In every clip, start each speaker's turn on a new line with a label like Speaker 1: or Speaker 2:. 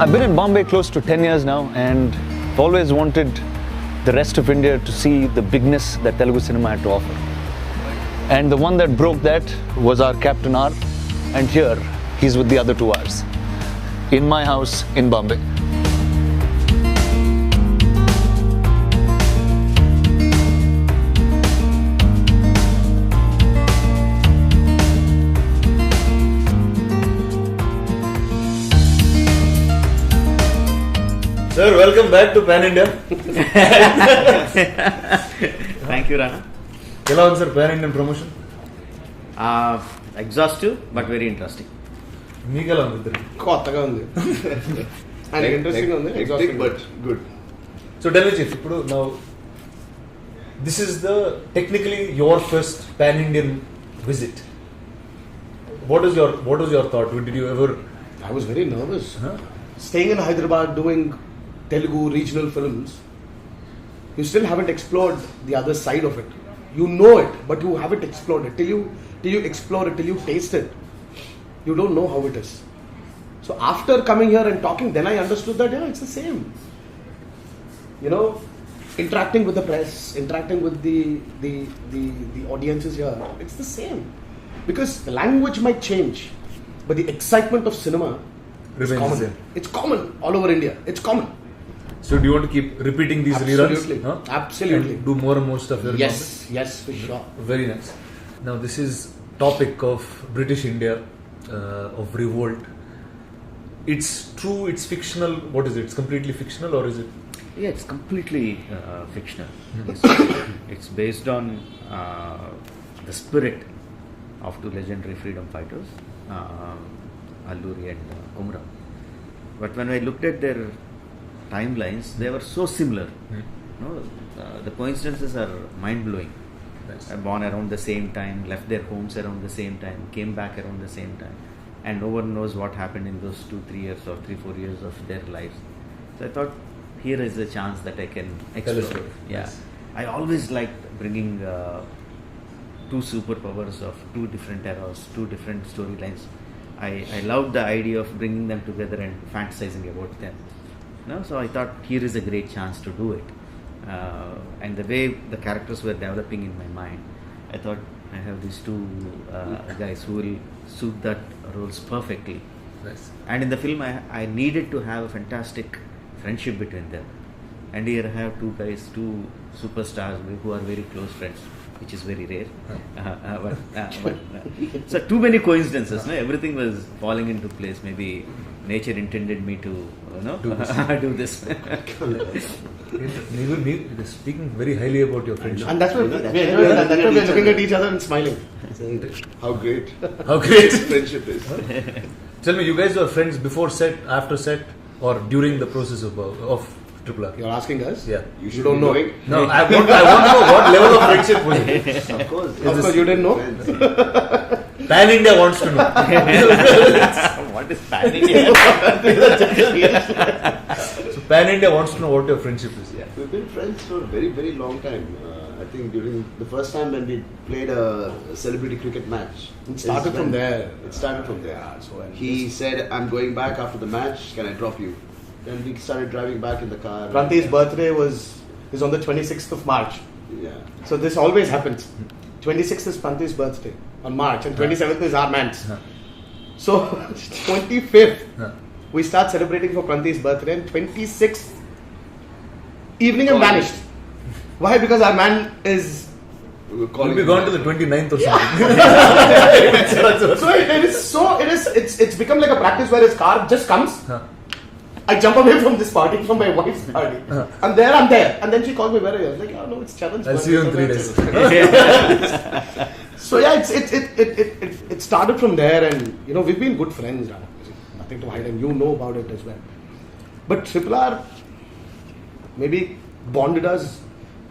Speaker 1: I've been in Bombay close to 10 years now, and I've always wanted the rest of India to see the bigness that Telugu cinema had to offer. And the one that broke that was our Captain R, and here he's with the other two R's, in my house in Bombay.
Speaker 2: Sir, welcome back to Pan India.
Speaker 3: Thank you, Rana.
Speaker 2: ఎలా ఉంది sir pan Indian promotion?
Speaker 3: Exhaustive but very interesting.
Speaker 2: మీకు ఎలా ఉంది ఇద్దరికి?
Speaker 4: కొత్తగా ఉంది and interesting ఉంది, exhausting but good.
Speaker 2: So tell me chief, ఇప్పుడు now this is the technically your first pan Indian visit. What was your thought? Did you ever?
Speaker 4: I was very nervous. Staying in Hyderabad doing Telugu regional films, you still haven't explored the other side of it. You know it, but you haven't explored it. Till you explore it, till you taste it, you don't know how it is. So after coming here and talking, then I understood that it's the same. You know, interacting with the press, interacting with the audiences here, it's the same. Because the language might change, but the excitement of cinema is common.
Speaker 2: Same.
Speaker 4: It's common all over India. It's common.
Speaker 2: So do you want to keep repeating these
Speaker 4: Absolutely.
Speaker 2: reruns?
Speaker 4: Absolutely.
Speaker 2: And do more and more stuff here?
Speaker 4: Yes, for sure.
Speaker 2: Very nice. Now this is topic of British India, of revolt. It's true, it's fictional. What is it? It's completely fictional, or is it?
Speaker 3: Yeah, it's completely fictional. It's based on the spirit of two legendary freedom fighters, Alluri and Kumram. But when I looked at their timelines, they were so similar. The coincidences are mind-blowing.
Speaker 2: Nice.
Speaker 3: Born around the same time, left their homes around the same time, came back around the same time, and no one knows what happened in those 2-3 years or 3-4 years of their lives. So I thought, here is a chance that I can explore. Yeah,
Speaker 2: Nice.
Speaker 3: I always liked bringing two superpowers of two different eras, two different storylines. I loved the idea of bringing them together and fantasizing about them. So I thought, here is a great chance to do it. And the way the characters were developing in my mind, I thought, I have these two guys who will suit that roles perfectly.
Speaker 2: Nice.
Speaker 3: And in the film, I needed to have a fantastic friendship between them. And here I have two guys, two superstars who are very close friends, which is very rare. So too many coincidences. No? Everything was falling into place. Maybe nature intended me to do this.
Speaker 2: You're speaking very highly about your friendship.
Speaker 4: And that's why we're looking at each other and smiling.
Speaker 5: How great
Speaker 2: How great!
Speaker 5: friendship is.
Speaker 2: Tell me, you guys were friends before set, after set, or during the process of Triple R?
Speaker 4: You're asking us?
Speaker 2: Yeah.
Speaker 5: You
Speaker 4: don't know.
Speaker 2: No, I want to know what level of friendship was it.
Speaker 5: Of course.
Speaker 4: Of course, you didn't know.
Speaker 2: Pan India wants to know.
Speaker 3: What is Pan India?
Speaker 2: So Pan India wants to know what your friendship is. Yeah.
Speaker 5: We've been friends for a very, very long time. I think during the first time when we played a celebrity cricket match.
Speaker 4: It started from there.
Speaker 5: It started from there.
Speaker 4: Yeah, so
Speaker 5: He said, I'm going back after the match, can I drop you? Then we started driving back in the car.
Speaker 4: Pranti's birthday is on the 26th of March.
Speaker 5: Yeah.
Speaker 4: So this always happens. 26th is Pranti's birthday on March, and 27th is our man's. So 25th we start celebrating for Pranti's birthday, and 26th evening I'm vanished. Why? Because our man is.
Speaker 5: We were
Speaker 2: You'll
Speaker 5: calling
Speaker 2: be gone to the 29th or something.
Speaker 4: So it's become like a practice where his car just comes. I jump away from this party, from my wife's party. I'm there. And then she calls me, where are you? I was like, oh no, it's Charan's
Speaker 2: I'll see you in 3 days.
Speaker 4: So yeah, it started from there, and we've been good friends, Rana. Nothing to hide, and you know about it as well. But Triple R maybe bonded us,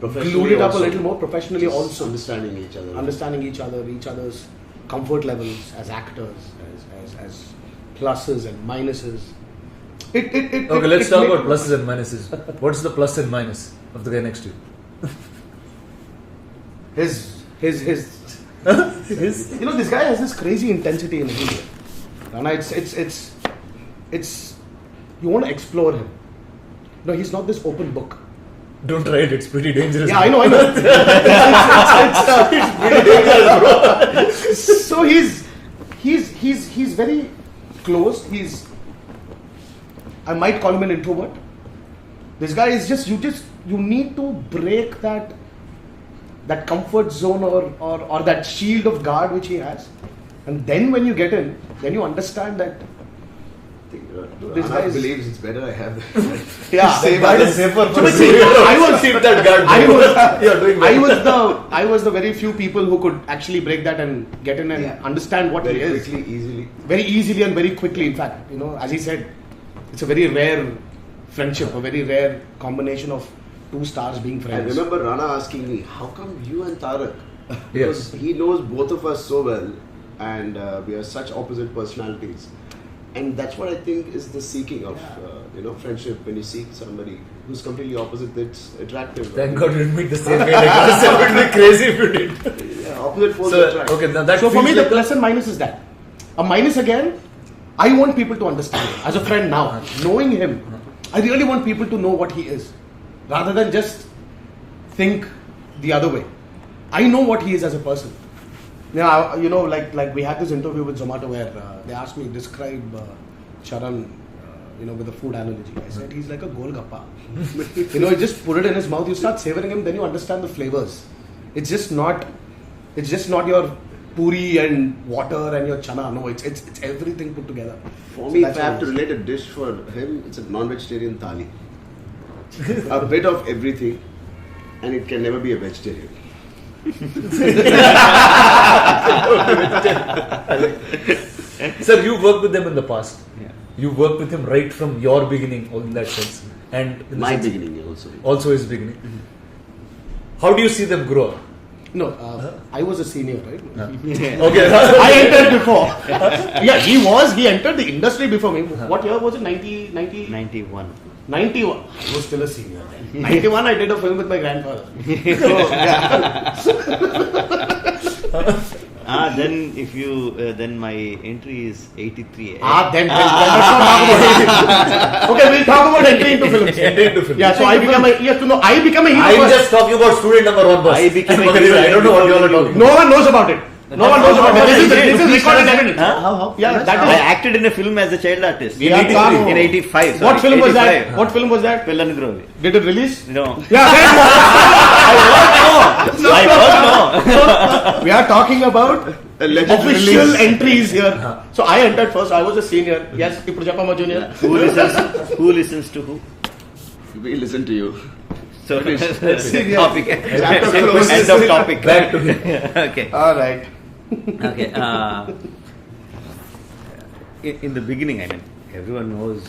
Speaker 4: glued it up a little more professionally also.
Speaker 5: Understanding each other.
Speaker 4: Understanding each other's comfort levels as actors, as pluses and minuses.
Speaker 2: Okay, let's talk about pluses and minuses. What's the plus and minus of the guy next to you?
Speaker 4: His this guy has this crazy intensity in him. Rana, it's you want to explore him. No, he's not this open book.
Speaker 2: Don't try it. It's pretty dangerous.
Speaker 4: Yeah, I know. It's pretty dangerous, bro. So he's very closed. I might call him an introvert. This guy is you need to break that comfort zone or that shield of guard which he has, and then when you get in, then you understand that this guy
Speaker 5: believes it's better I have that.
Speaker 4: yeah.
Speaker 2: That guard is safer for
Speaker 4: I was the very few people who could actually break that and get in and understand what
Speaker 5: very
Speaker 4: he is
Speaker 5: quickly,
Speaker 4: very easily and very quickly. In fact, as he said, it's a very rare friendship, a very rare combination of two stars being
Speaker 5: I
Speaker 4: friends.
Speaker 5: remember Rana asking me, how come you and Tarak?
Speaker 2: Yes.
Speaker 5: Because he knows both of us so well, and we are such opposite personalities. And that's what I think is the seeking of friendship. When you seek somebody who's completely opposite, it's attractive.
Speaker 2: Thank God we didn't meet the same way. Like us. It would be crazy if you did.
Speaker 5: Yeah, opposite forces attract.
Speaker 2: Okay, now that
Speaker 4: So for
Speaker 2: feels
Speaker 4: me, the
Speaker 2: like
Speaker 4: plus and minus is that. A minus again, I want people to understand him. As a friend now, knowing him, I really want people to know what he is, rather than just think the other way. I know what he is as a person. Now, like we had this interview with Zomato where they asked me describe Charan, with a food analogy. I said he's like a golgappa. You just put it in his mouth, you start savoring him, then you understand the flavors. It's just not your puri and water and your chana. No, it's everything put together.
Speaker 5: For me, if I have to relate a dish for him, it's a non-vegetarian thali. A bit of everything, and it can never be a vegetarian.
Speaker 2: Sir, you worked with them in the past.
Speaker 3: Yeah.
Speaker 2: You worked with him right from your beginning, in that sense, and in the
Speaker 5: My
Speaker 2: sense-
Speaker 5: beginning also.
Speaker 2: also his beginning. How do you see them grow up?
Speaker 4: No, I was a senior, right?
Speaker 2: Okay,
Speaker 4: I entered before. Yeah, he entered the industry before me. What year was it? 90?
Speaker 3: 91.
Speaker 4: 91. I was still a senior then. 91, I did a film with my grandfather.
Speaker 3: Then if you then my entry is 83.
Speaker 4: Then let's not talk about it. Okay, we'll talk about entry into films.
Speaker 2: Entry into films.
Speaker 4: Yeah, so I become a hero.
Speaker 2: I'm
Speaker 4: first.
Speaker 2: just talking about student number one, boss.
Speaker 3: I became a hero.
Speaker 2: I don't know what you all are talking.
Speaker 4: No one knows about it. No one knows about it. This is recorded evidence.
Speaker 3: How?
Speaker 4: Yeah, that
Speaker 3: I
Speaker 4: is.
Speaker 3: acted in a film as a child artist.
Speaker 4: Yeah,
Speaker 3: In 85.
Speaker 4: What film was
Speaker 3: 85.
Speaker 4: that? What film was that?
Speaker 3: Pillan Grovi.
Speaker 4: Did it release?
Speaker 3: No.
Speaker 4: Yeah,
Speaker 3: I was no.
Speaker 4: we are talking about
Speaker 5: Alleged
Speaker 4: official
Speaker 5: release.
Speaker 4: entries here. So I entered first. I was a senior. Yes, Ipur Japama Junior.
Speaker 3: Who listens to who?
Speaker 5: We listen to you.
Speaker 3: So topic.
Speaker 5: Chapter
Speaker 3: End
Speaker 5: closes.
Speaker 3: of topic.
Speaker 2: Back to him.
Speaker 3: Okay.
Speaker 4: All right.
Speaker 3: Okay. In the beginning, I mean, everyone knows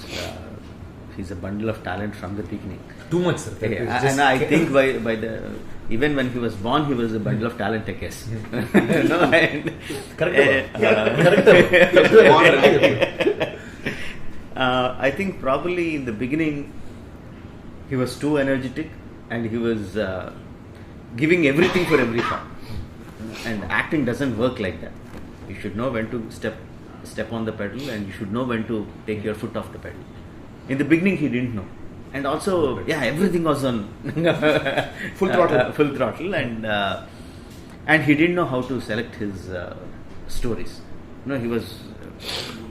Speaker 3: he's a bundle of talent from the beginning.
Speaker 2: Too much, sir.
Speaker 3: And I think by the even when he was born, he was a bundle of talent, I guess. No, and, I think probably in the beginning he was too energetic and he was giving everything for every shot. And acting doesn't work like that. You should know when to step on the pedal, and you should know when to take your foot off the pedal. In the beginning, he didn't know, and also, everything was on
Speaker 4: Full
Speaker 3: throttle, and he didn't know how to select his stories.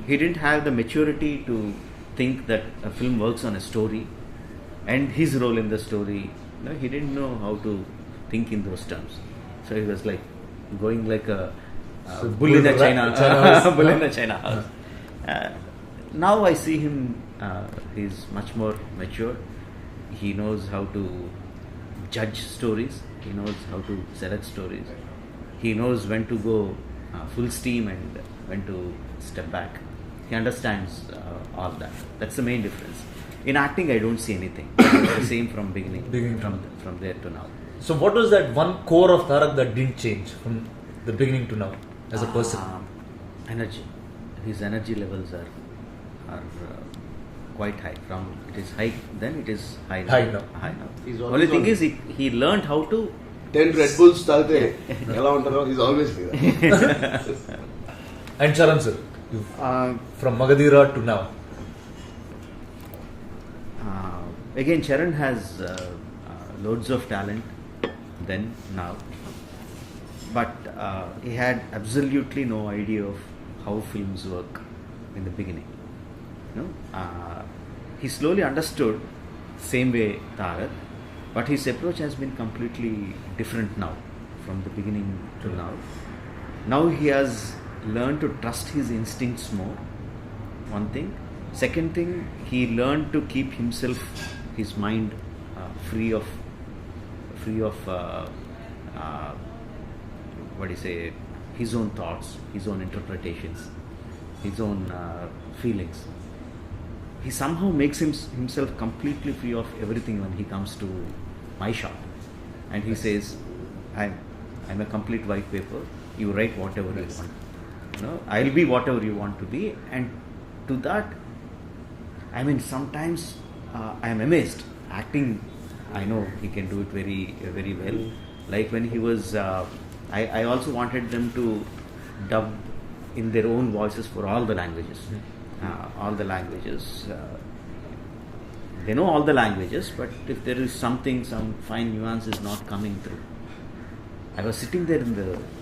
Speaker 3: He didn't have the maturity to think that a film works on a story and his role in the story. He didn't know how to think in those terms. So he was like going like a bull in a China house. Now I see him, he's much more mature. He knows how to judge stories. He knows how to select stories. He knows when to go full steam and when to step back. He understands all that. That's the main difference. In acting, I don't see anything. The same from beginning from there to now.
Speaker 2: So what was that one core of Tarak that didn't change from the beginning to now as a person?
Speaker 3: Energy. His energy levels are quite high. From it is high then, it is high now.
Speaker 5: He's
Speaker 3: Only
Speaker 5: always
Speaker 3: thing
Speaker 5: on
Speaker 3: is he learned how to
Speaker 5: 10 Red Bulls talte ela untaro, he's always like that.
Speaker 2: And Charan sir, from Magadira to now.
Speaker 3: again, Charan has loads of talent then, now. But he had absolutely no idea of how films work in the beginning. He slowly understood, same way Tarak, but his approach has been completely different now, from the beginning to now. Now he has learned to trust his instincts more, one thing. Second thing, he learned to keep himself, his mind free of his own thoughts, his own interpretations, his own feelings. He somehow makes himself completely free of everything when he comes to my shop, and he says, I'm a complete white paper, you write whatever you want, I'll be whatever you want to be. And to that, I mean, sometimes I am amazed. Acting, I know he can do it very, very well. Like when he was, I also wanted them to dub in their own voices for all the languages. They know all the languages, but if there is some fine nuance is not coming through. I was sitting there in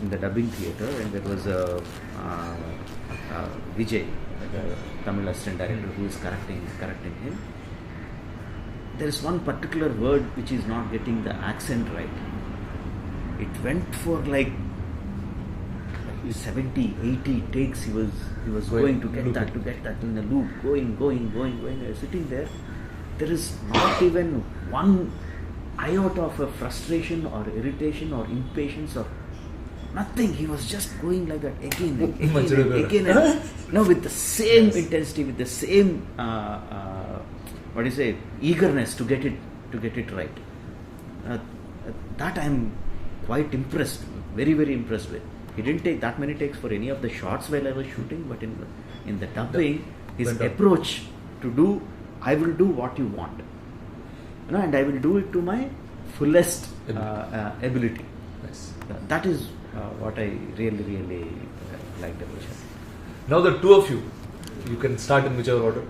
Speaker 3: the dubbing theatre, and there was a Vijay, the Tamil assistant director, who is correcting him. There is one particular word which is not getting the accent right. It went for like 70, 80 takes. He was going to get that in a loop, going. I was sitting there. There is not even one iota of a frustration or irritation or impatience or nothing. He was just going like that again and again. No, with the same intensity, with the same eagerness to get it right. That I am quite impressed, very, very impressed with. He didn't take that many takes for any of the shots while I was shooting, but in the dubbing, his approach to do, I will do what you want, and I will do it to my fullest ability.
Speaker 2: Nice.
Speaker 3: That is what I really, really liked about him.
Speaker 2: Now the two of you can start in whichever order.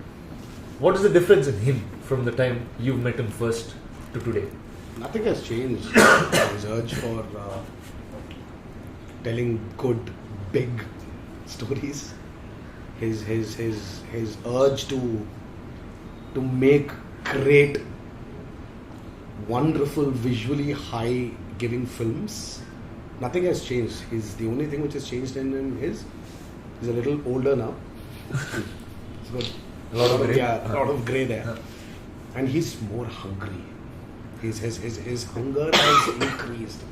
Speaker 2: What is the difference in him from the time you met him first to today?
Speaker 4: Nothing has changed. His urge for telling good, big stories. His urge to make great, wonderful, visually high-giving films. Nothing has changed. The only thing which has changed in him is he's a little older now. He's got a lot of grey there, and he's more hungry. His hunger has increased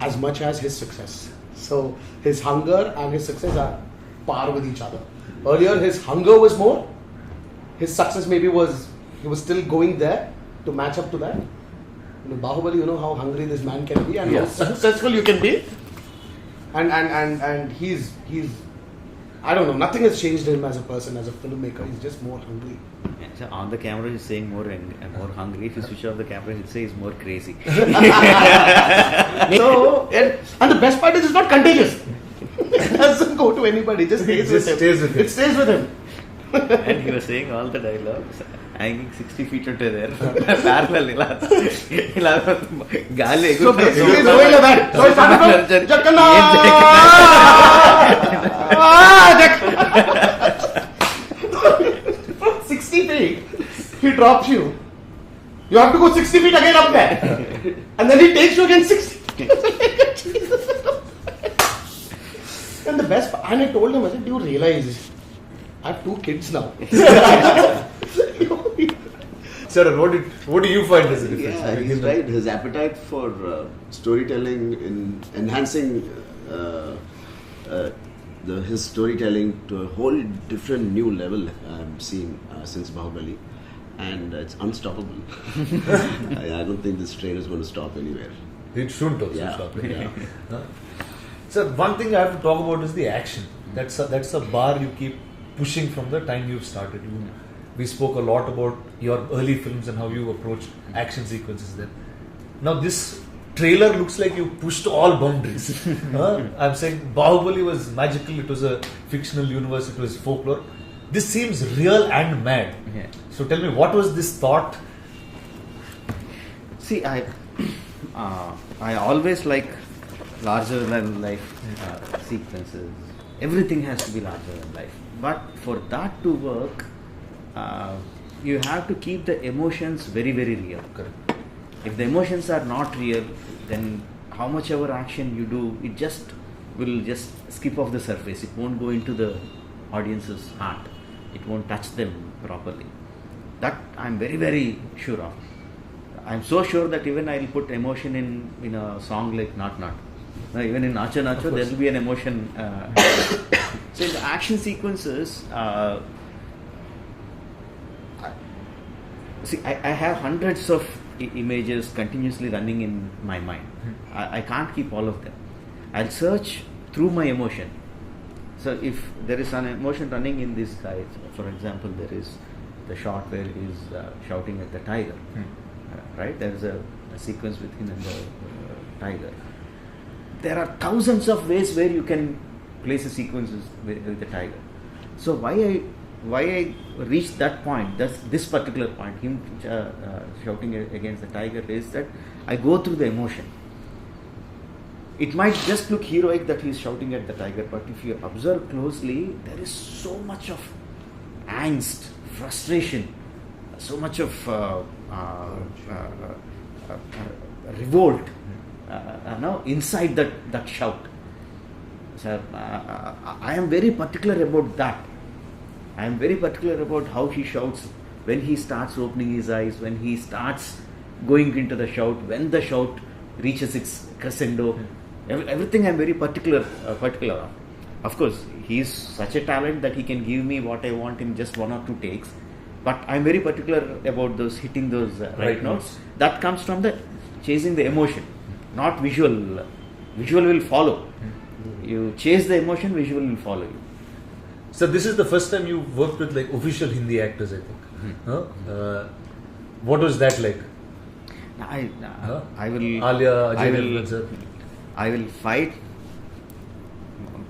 Speaker 4: as much as his success. So his hunger and his success are par with each other. Earlier his hunger was more. His success maybe he was still going there to match up to that. Bahubali, you know how hungry this man can be and how successful you can be. And he's I don't know, nothing has changed him as a person, as a filmmaker. He's just more hungry.
Speaker 3: Yeah, so on the camera he's saying more hungry. If you switch off the camera, he'll say he's more crazy.
Speaker 4: So, and the best part is it's not contagious. It doesn't go to anybody, it just stays with him. It stays with him.
Speaker 3: And he was saying all the dialogues, hanging 60 feet into there, parallel. So basically it's going like that. So it started from from 60 feet, he drops you. You have to go 60 feet again up there. And then he takes you again 60 feet. And the best part, and I told him, I said, do you realize I have 2 kids now?
Speaker 2: Sir, what do you find as a difference?
Speaker 5: Yeah, he's right. His appetite for storytelling, in enhancing his storytelling to a whole different new level I've seen since Bahubali, and it's unstoppable. I don't think this train is going to stop anywhere.
Speaker 2: It shouldn't also stop.
Speaker 5: Yeah.
Speaker 2: Sir, one thing I have to talk about is the action. That's a bar you keep pushing from the time you've started. We spoke a lot about your early films and how you approached action sequences then. Now this trailer looks like you pushed all boundaries. I'm saying Bahubali was magical, it was a fictional universe, it was folklore. This seems real and mad.
Speaker 3: Yeah.
Speaker 2: So tell me, what was this thought
Speaker 3: See, I always like larger than life sequences. Everything has to be larger than life. But for that to work, you have to keep the emotions very, very real.
Speaker 2: Correct.
Speaker 3: If the emotions are not real, then how much ever action you do, it just will just skip off the surface. It won't go into the audience's heart. It won't touch them properly. That I'm very, very sure of. I'm so sure that even I'll put emotion in a song like Not Not. Now, even in Nacho Nacho, there will be an emotion. So in the action sequences, I have hundreds of images continuously running in my mind. I can't keep all of them. I'll search through my emotion. So if there is an emotion running in this guy, for example, there is the shot where he's shouting at the tiger, right? There is a sequence with him and the tiger. There are thousands of ways where you can place a sequence with the tiger. So why I reached that point, that's this particular point, him shouting against the tiger, is that I go through the emotion. It might just look heroic that he's shouting at the tiger, but if you observe closely, there is so much of angst, frustration, so much of revolt inside that shout. So I am very particular about that. I am very particular about how he shouts, when he starts opening his eyes, when he starts going into the shout, when the shout reaches its crescendo. Everything I am very particular of. Of course, he is such a talent that he can give me what I want in just 1 or 2 takes. But I am very particular about those hitting those right notes. That comes from the chasing the emotion, not visual. Visual will follow. You chase the emotion, visual will follow you.
Speaker 2: So this is the first time you worked with like official Hindi actors, I think. What was that like?
Speaker 3: I will.
Speaker 2: Alia, Ajay,
Speaker 3: I will fight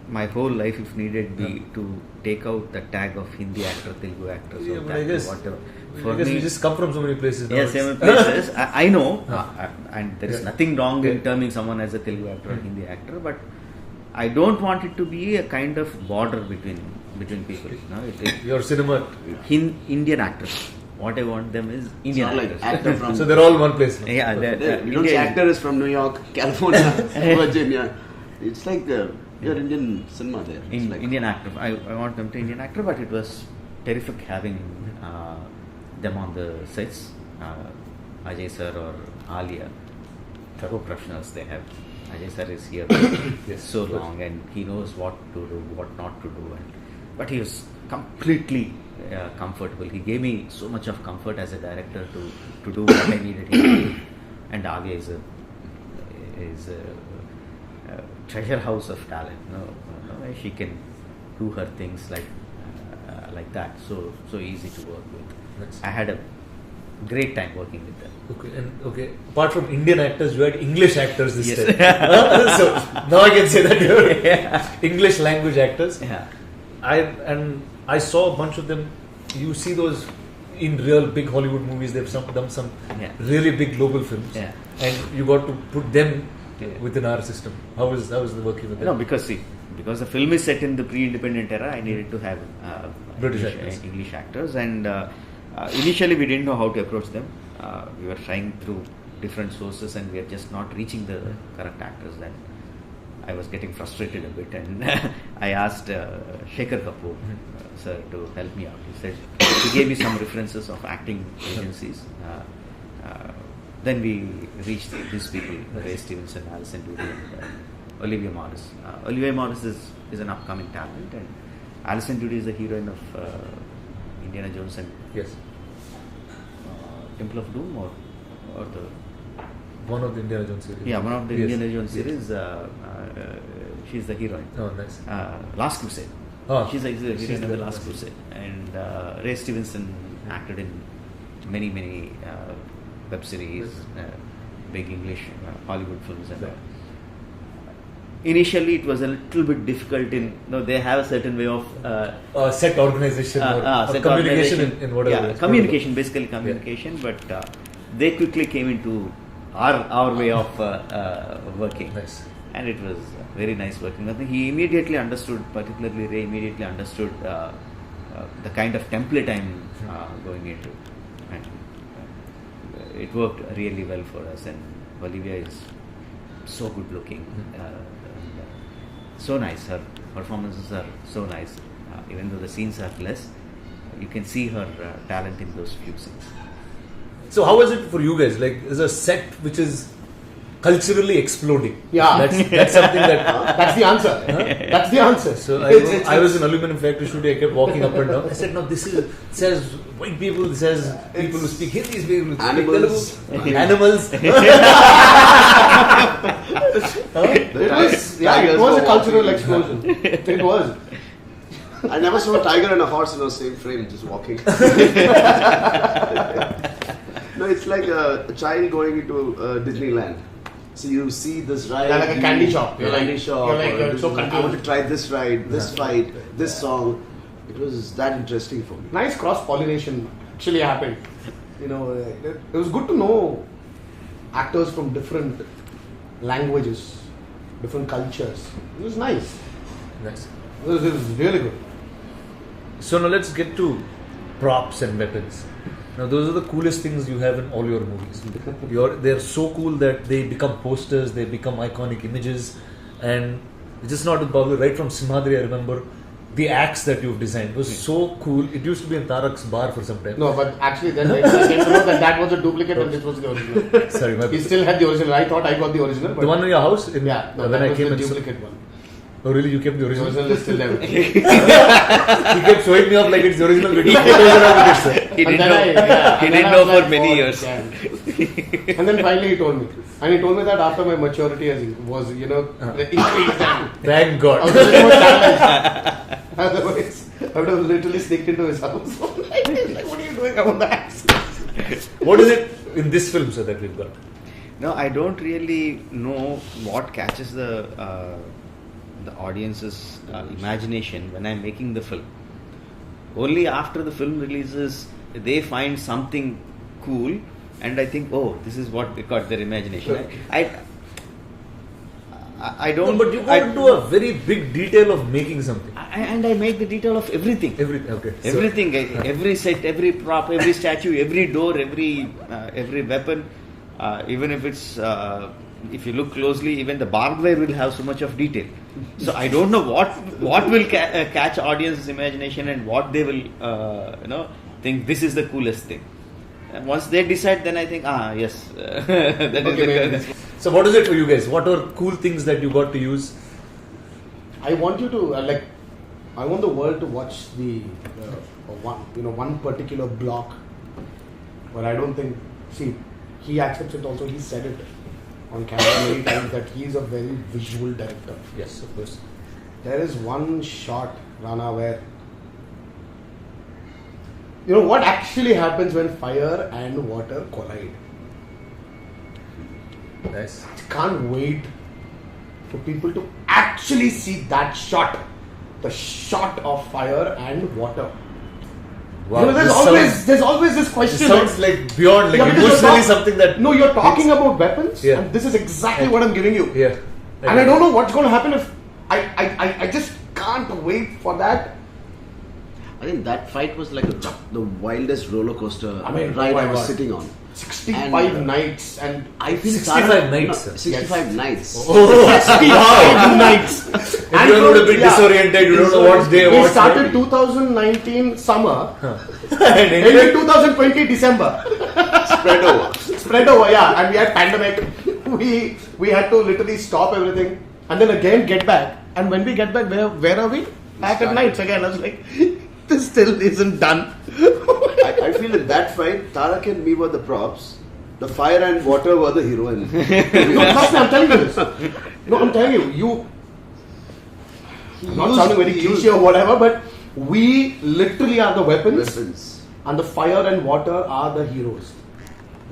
Speaker 3: my whole life if needed be to take out the tag of Hindi actor, Telugu actor,
Speaker 2: Yeah,
Speaker 3: so
Speaker 2: but
Speaker 3: tag
Speaker 2: I guess-
Speaker 3: whatever.
Speaker 2: I guess we just come from so many places now.
Speaker 3: Yes, so many places. I know, and there is nothing wrong in terming someone as a Telugu actor or Hindi actor, but I don't want it to be a kind of border between people. No,
Speaker 2: Your cinema.
Speaker 3: Indian actors. What I want them is Indian
Speaker 5: It's not like
Speaker 3: actors.
Speaker 5: actor from.
Speaker 2: So they're all one place now.
Speaker 3: Yeah,
Speaker 5: You don't say actor is from New York, California, Virginia. It's like your Indian cinema there. It's like
Speaker 3: Indian actor. I want them to Indian actor, but it was terrific having them on the sets. Ajay sir or Alia, thorough professionals they have. Ajay sir is here so long and he knows what to do, what not to do. But he was completely comfortable. He gave me so much of comfort as a director to do what I needed him to do. And Alia is a treasure house of talent. She can do her things like that. So easy to work with.
Speaker 2: Nice.
Speaker 3: I had a great time working with them.
Speaker 2: Okay. Apart from Indian actors, you had English actors this
Speaker 3: Yes.
Speaker 2: time. So now I can say that you're English language actors.
Speaker 3: Yeah.
Speaker 2: I saw a bunch of them. You see those in real big Hollywood movies. They've done some really big global films, and you got to put them within our system. How is the working with them?
Speaker 3: No, because the film is set in the pre-independent era, I needed to have
Speaker 2: British actors.
Speaker 3: English actors, and initially we didn't know how to approach them. We were trying through different sources, and we are just not reaching the correct actors. Then I was getting frustrated a bit, and I asked Shekhar Kapoor sir to help me out. He gave me some references of acting agencies. Then we reached these people, Ray Stevenson, Alison Doody, and Olivia Morris. Olivia Morris is an upcoming talent, and Alison Doody is the heroine of Indiana Jones and
Speaker 2: Yes,
Speaker 3: Temple of Doom, or the
Speaker 2: one of the Indiana Jones series.
Speaker 3: one of the
Speaker 2: Yes.
Speaker 3: Indiana Jones
Speaker 2: Yes.
Speaker 3: series. She's the heroine.
Speaker 2: Oh, nice.
Speaker 3: Last Crusade.
Speaker 2: Oh,
Speaker 3: She's the heroine
Speaker 2: she's
Speaker 3: of the
Speaker 2: the-
Speaker 3: Last Crusade, and Ray Stevenson acted in many web series, big English Hollywood films, and all. Initially, it was a little bit difficult. They have a certain way of
Speaker 2: Set organization or
Speaker 3: set
Speaker 2: communication
Speaker 3: organization.
Speaker 2: in whatever.
Speaker 3: Yeah, communication, basically communication. But they quickly came into our way of working.
Speaker 2: Nice.
Speaker 3: And it was very nice working. I think he immediately understood, particularly Ray immediately understood the kind of template I'm going into. And it worked really well for us. And Olivia is so good looking. So nice. Her performances are so nice. Even though the scenes are less, you can see her talent in those few scenes.
Speaker 2: So how is it for you guys? Like, is a set which is culturally exploding?
Speaker 4: Yeah.
Speaker 2: That's something that.
Speaker 4: That's the answer. That's the answer.
Speaker 2: So I was in aluminum factory shooting. I kept walking up and down. I said, no, this says white people. This says people who speak Hindi. People who speak
Speaker 5: Animals.
Speaker 2: Telugu. Animals.
Speaker 4: It was a cultural explosion. It was.
Speaker 5: I never saw a tiger and a horse in the same frame, just walking. No, it's like a child going into Disneyland. So you see this ride.
Speaker 4: Yeah, like a candy shop.
Speaker 5: You're
Speaker 4: You're
Speaker 5: candy shop.
Speaker 4: like so
Speaker 5: I want to try this ride, this fight, this song. It was that interesting for me.
Speaker 4: Nice cross pollination actually happened. It was good to know actors from different languages, different cultures. It was nice.
Speaker 2: Nice.
Speaker 4: It was really good.
Speaker 2: So now let's get to props and weapons. Now those are the coolest things you have in all your movies. They're so cool that they become posters, they become iconic images, and it's just not probably right from Simhadri. I remember the axe that you've designed was so cool. It used to be in Tarak's bar for some time.
Speaker 4: No, but actually then I came to know that was a duplicate and this was the original.
Speaker 2: Sorry, my
Speaker 4: He still had the original. I thought I got the original. But
Speaker 2: the one in your house?
Speaker 4: no,
Speaker 2: when
Speaker 4: that
Speaker 2: I
Speaker 4: was
Speaker 2: came
Speaker 4: the
Speaker 2: in.
Speaker 4: duplicate one.
Speaker 2: Oh really? You kept the
Speaker 4: The
Speaker 2: original?
Speaker 4: original is still there.
Speaker 2: He kept showing me off like it's the original. We took photos around with it, sir.
Speaker 3: He
Speaker 4: And
Speaker 3: didn't
Speaker 4: then
Speaker 3: know. He
Speaker 4: and
Speaker 3: didn't
Speaker 4: then I
Speaker 3: know
Speaker 4: was
Speaker 3: for
Speaker 4: like,
Speaker 3: many
Speaker 4: oh,
Speaker 3: years.
Speaker 4: damn. And then finally he told me. And he told me that after my maturity was, increased.
Speaker 2: Thank
Speaker 4: I
Speaker 2: God.
Speaker 4: was a little more challenged. Otherwise, I would have literally sneaked into his house. Like, what are you doing? I want the axe.
Speaker 2: What is it in this film, sir, that we've got?
Speaker 3: No, I don't really know what catches the audience's imagination when I'm making the film. Only after the film releases, they find something cool, and I think, oh, this is what they caught their imagination. I don't.
Speaker 2: No, but you go into a very big detail of making something.
Speaker 3: And I make the detail of everything.
Speaker 2: Everything, okay. So-
Speaker 3: Everything, every set, every prop, every statue, every door, every weapon. Even if it's, if you look closely, even the barbed wire will have so much of detail. So I don't know what will catch audience's imagination and what they will, think this is the coolest thing. And once they decide, then I think, yes, that is the.
Speaker 2: So what is it for you guys? What are cool things that you got to use?
Speaker 4: I want you to I want the world to watch the one particular block where I don't think. See, he accepts it also. He said it on camera many times that he is a very visual director.
Speaker 2: Yes, of course.
Speaker 4: There is one shot, Rana, where what actually happens when fire and water collide.
Speaker 2: Nice.
Speaker 4: I can't wait for people to actually see that shot. The shot of fire and water.
Speaker 2: Wow.
Speaker 4: There's always this
Speaker 2: This
Speaker 4: question.
Speaker 2: sounds like beyond, like
Speaker 4: Yeah, because
Speaker 2: emotionally
Speaker 4: you're
Speaker 2: something that.
Speaker 4: No, you're talking about weapons,
Speaker 2: Yeah.
Speaker 4: and this is exactly what I'm giving you.
Speaker 2: Yeah.
Speaker 4: And I don't know what's going to happen if I just can't wait for that.
Speaker 5: I think that fight was like the wildest roller coaster ride
Speaker 4: oh my
Speaker 5: I was
Speaker 4: God.
Speaker 5: sitting on.
Speaker 4: 65 nights and
Speaker 5: I feel
Speaker 2: 65 nights, sir.
Speaker 5: 65 nights.
Speaker 2: Oh,
Speaker 4: 65 nights.
Speaker 2: Everyone would have been disoriented. You don't know what's day,
Speaker 4: We
Speaker 2: what's
Speaker 4: started 2019 summer,
Speaker 2: and
Speaker 4: ended 2020 December. Spread over, yeah. And we had pandemic. We had to literally stop everything and then again get back. And when we get back, where are we? Back at nights again. I was like, this still isn't done.
Speaker 5: I feel in that fight, Tarak and me were the props. The fire and water were the heroine.
Speaker 4: No, trust me, I'm telling you this. No, I'm telling you. I'm not sounding very cliche or whatever, but we literally are the weapons. And the fire and water are the heroes.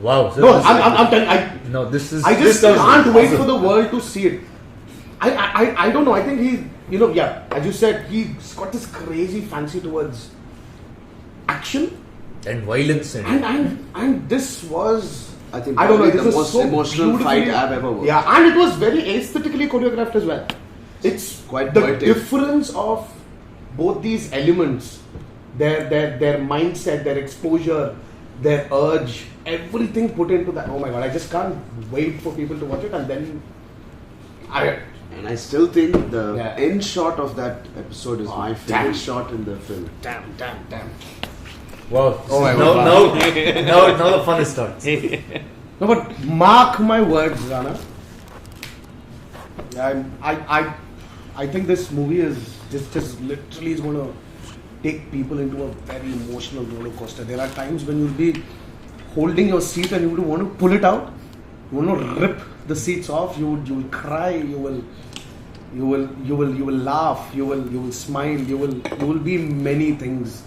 Speaker 2: wow. So
Speaker 4: No,
Speaker 2: this-
Speaker 4: I'm telling.
Speaker 2: No, this is.
Speaker 4: I
Speaker 2: this
Speaker 4: just
Speaker 2: sounds
Speaker 4: can't wait
Speaker 2: awesome.
Speaker 4: for the world to see it. I don't know. I think he, as you said, he's got this crazy fancy towards action,
Speaker 2: And violence and.
Speaker 4: and this was
Speaker 5: I think
Speaker 4: I don't know.
Speaker 5: probably
Speaker 4: This
Speaker 5: the
Speaker 4: was
Speaker 5: most
Speaker 4: so
Speaker 5: emotional
Speaker 4: beautifully-
Speaker 5: fight I've ever watched.
Speaker 4: Yeah, and it was very aesthetically choreographed as well. It's
Speaker 5: Quite
Speaker 4: the
Speaker 5: poetic.
Speaker 4: difference of both these elements, their mindset, their exposure, their urge, everything put into that. Oh my god! I just can't wait for people to watch it, and then
Speaker 5: And I still think the
Speaker 4: Yeah.
Speaker 5: end shot of that episode is my favorite
Speaker 4: damn.
Speaker 5: shot in the film.
Speaker 4: damn.
Speaker 2: Wow.
Speaker 4: Oh my
Speaker 2: now,
Speaker 4: God.
Speaker 2: now the fun starts.
Speaker 4: No, but mark my words, Rana. I think this movie is just literally is going to take people into a very emotional roller coaster. There are times when you'll be holding your seat and you will want to pull it out. You want to rip the seats off. You will cry. You will laugh. You will smile. You will be many things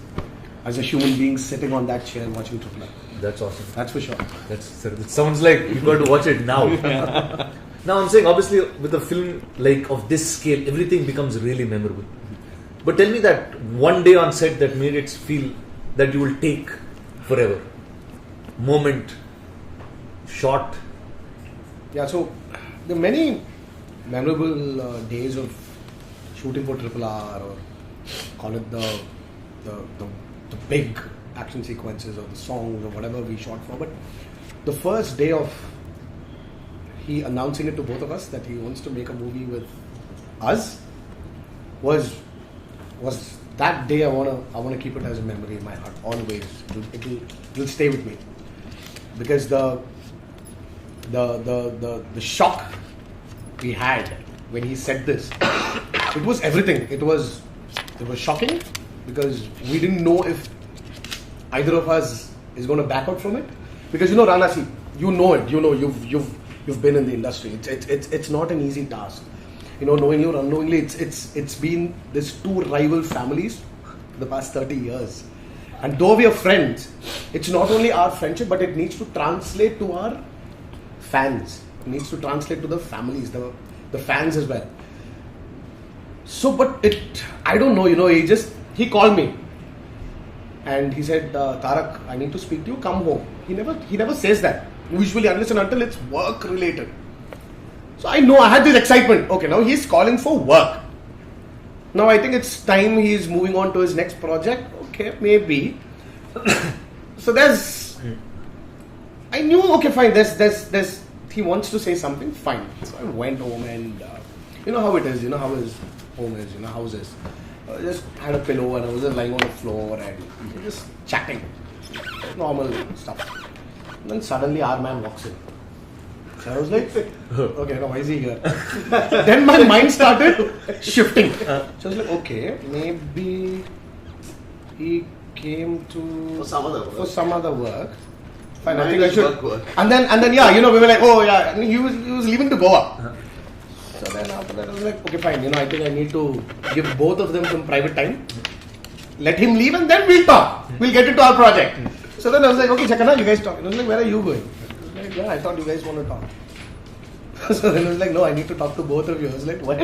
Speaker 4: as a human being sitting on that chair watching Triple R.
Speaker 2: That's awesome.
Speaker 4: That's for sure.
Speaker 2: It sounds like you got to watch it now. Now I'm saying, obviously, with a film like of this scale, everything becomes really memorable. But tell me that one day on set that made it feel that you will take forever. Moment, shot.
Speaker 4: Yeah, so there are many memorable days of shooting for Triple R, or call it the big action sequences or the songs or whatever we shot for. But the first day of he announcing it to both of us that he wants to make a movie with us was that day. I wanna keep it as a memory in my heart always. It'll stay with me, because the shock we had when he said this, it was everything. It was shocking because we didn't know if either of us is going to back out from it. Because Rana, see, you know it. You've been in the industry. It's not an easy task. Knowing you or unknowingly, it's been these two rival families for the past 30 years. And though we are friends, it's not only our friendship, but it needs to translate to our fans. It needs to translate to the families, the fans as well. So, but I don't know, he called me and he said, Tarak, I need to speak to you, come home. He never says that, usually, unless and until it's work related. So I know I had this excitement. Okay, now he's calling for work. Now I think it's time he's moving on to his next project. Okay, maybe. So I knew, okay, fine, he wants to say something, fine. So I went home and you know how it is, how his home is, houses. I just had a pillow and I was just lying on the floor and just chatting. Normal stuff. And then suddenly our man walks in. So I was like, okay, now why is he here? Then my mind started shifting. So I was like, okay, maybe he came to
Speaker 5: For some other work.
Speaker 4: Fine, I
Speaker 5: Mine
Speaker 4: think I
Speaker 5: is
Speaker 4: should.
Speaker 5: work.
Speaker 4: And then yeah, we were like, oh yeah, and he was leaving to Goa. So then after that I was like, okay, fine, I think I need to give both of them some private time. Let him leave and then we'll talk. We'll get into our project. So then I was like, okay, Chakana, you guys talk. I was like, where are you going? I was like, yeah, I thought you guys want to talk. So then I was like, no, I need to talk to both of you. I was like, what?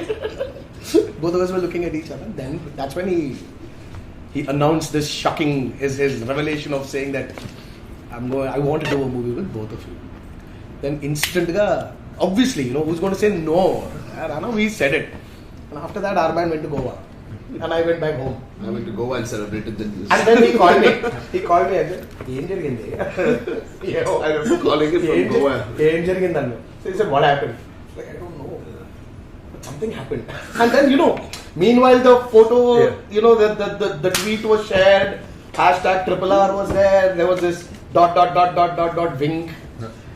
Speaker 4: Both of us were looking at each other. Then that's when he announced this shocking, his revelation of saying that I want to do a movie with both of you. Then instantly, obviously, who's going to say no? Rana, we said it. And after that, our man went to Goa. And I went back home.
Speaker 5: I went to Goa and celebrated the news.
Speaker 4: And then he called me. And said, "Em jarigindi?"
Speaker 5: I remember calling him from Goa.
Speaker 4: So he said, what happened? Like, I don't know. But something happened. And then, meanwhile the photo, the tweet was shared, hashtag Triple R was there was this ... wink,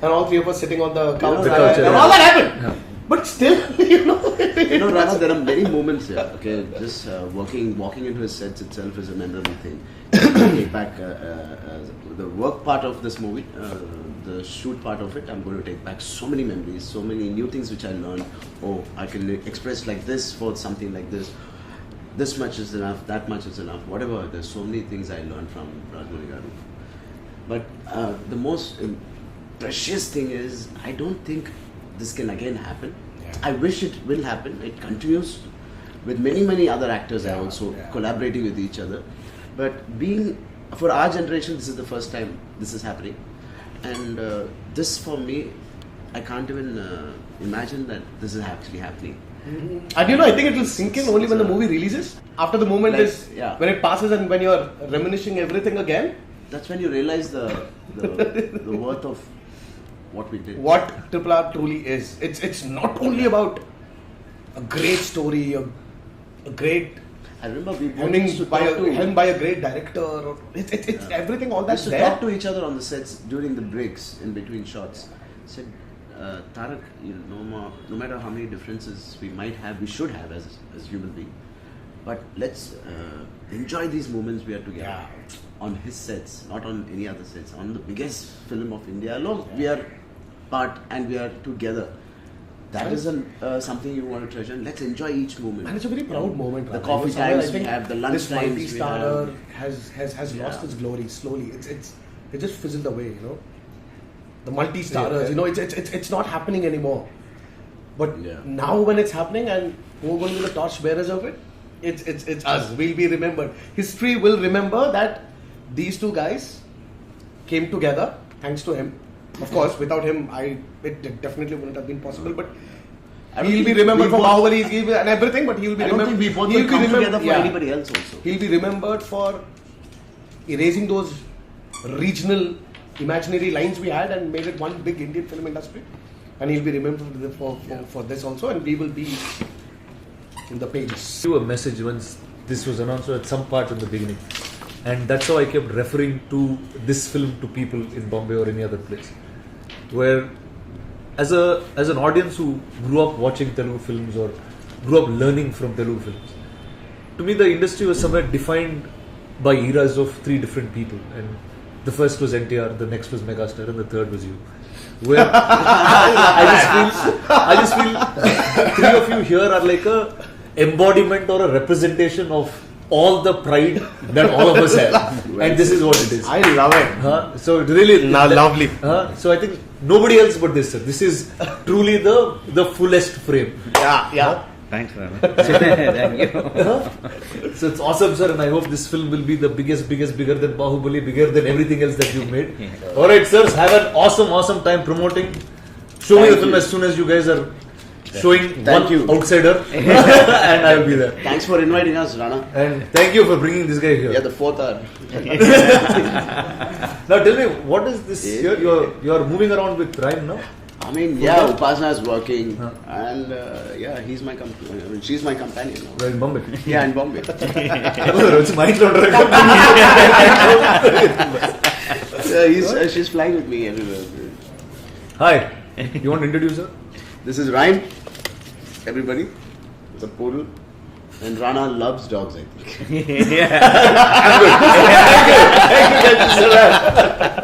Speaker 4: and all three of us sitting on the couch, and all that happened.
Speaker 2: Yeah.
Speaker 4: But still,
Speaker 5: Rana, there are many moments here. Okay, just walking into his sets itself is a memorable thing. Take back the work part of this movie, the shoot part of it. I'm going to take back so many memories, so many new things which I learned. Oh, I can express like this for something like this. This much is enough. That much is enough. Whatever. There's so many things I learned from Rajamouli Garu. But the most precious thing is, I don't think this can again happen. Yeah. I wish it will happen. It continues with many other actors are also collaborating with each other. But for our generation, this is the first time this is happening. and this for me, I can't even imagine that this is actually happening.
Speaker 4: And you know, I think it will sink in only when the movie releases. After the moment is when it passes and when you're reminiscing everything again.
Speaker 5: That's when you realize the worth of what we did.
Speaker 4: What RRR truly is. It's not only about a great story, a great
Speaker 5: I remember we
Speaker 4: helmed by a great director. It's everything, all
Speaker 5: We
Speaker 4: that's
Speaker 5: used to
Speaker 4: there.
Speaker 5: talk to each other on the sets during the breaks in between shots. Said, Tarak, no matter how many differences we might have, we should have as human beings, but let's enjoy these moments we are together.
Speaker 4: Yeah.
Speaker 5: On his sets, not on any other sets. On the biggest film of India alone, we are part and we are together. That is something you want to treasure. And let's enjoy each moment.
Speaker 4: And it's a very proud moment.
Speaker 5: The
Speaker 4: Rana.
Speaker 5: coffee
Speaker 4: Somewhere
Speaker 5: times we have, the lunch
Speaker 4: this
Speaker 5: times we
Speaker 4: multi-starrer
Speaker 5: have.
Speaker 4: has lost its glory slowly. It just fizzled away, you know. The multi-starrers, you know, it's not happening anymore. But now when it's happening and who are going to be the torch bearers of it, it's us. We'll be remembered. History will remember that these two guys came together thanks to him. Of course, without him, it definitely wouldn't have been possible. But he'll be remembered for Bahubali and everything. But he will be remembered.
Speaker 5: I don't think we both will come together for anybody else also.
Speaker 4: He'll be remembered for erasing those regional imaginary lines we had and made it one big Indian film industry. And he'll be remembered for this also. And we will be in the pages.
Speaker 2: You a message once this was announced at some part in the beginning, and that's how I kept referring to this film to people in Bombay or any other place, where as an audience who grew up watching Telugu films or grew up learning from Telugu films, to me the industry was somewhere defined by eras of three different people, and the first was NTR, the next was Megastar, and the third was you. Where I just feel three of you here are like a embodiment or a representation of all the pride that all of us have, and this is what it is.
Speaker 4: I love it.
Speaker 2: So it really
Speaker 4: Lovely.
Speaker 2: So I think nobody else but this, sir. This is truly the fullest frame.
Speaker 4: Yeah.
Speaker 3: Thanks, Rana. Thank you.
Speaker 2: So it's awesome, sir, and I hope this film will be the bigger than Bahubali, bigger than everything else that you've made. All right, sirs, have an awesome time promoting. Show me the film as soon as you guys are showing
Speaker 5: Thank you.
Speaker 2: outsider, and I will be there.
Speaker 5: Thanks for inviting us, Rana.
Speaker 2: And thank you for bringing this guy here.
Speaker 5: Yeah, the fourth hour.
Speaker 2: Now tell me, what is this? You're moving around with Ryan now?
Speaker 5: I mean, Upasana is working, and he's my she's my companion now.
Speaker 2: We're in Bombay.
Speaker 5: Yeah, in Bombay.
Speaker 2: It's mind
Speaker 5: She's flying with me everywhere.
Speaker 2: Hi, you want to introduce her?
Speaker 5: This is Ryan, everybody. It's a poodle. And Rana loves dogs, I think.
Speaker 3: Yeah.
Speaker 2: Thank you.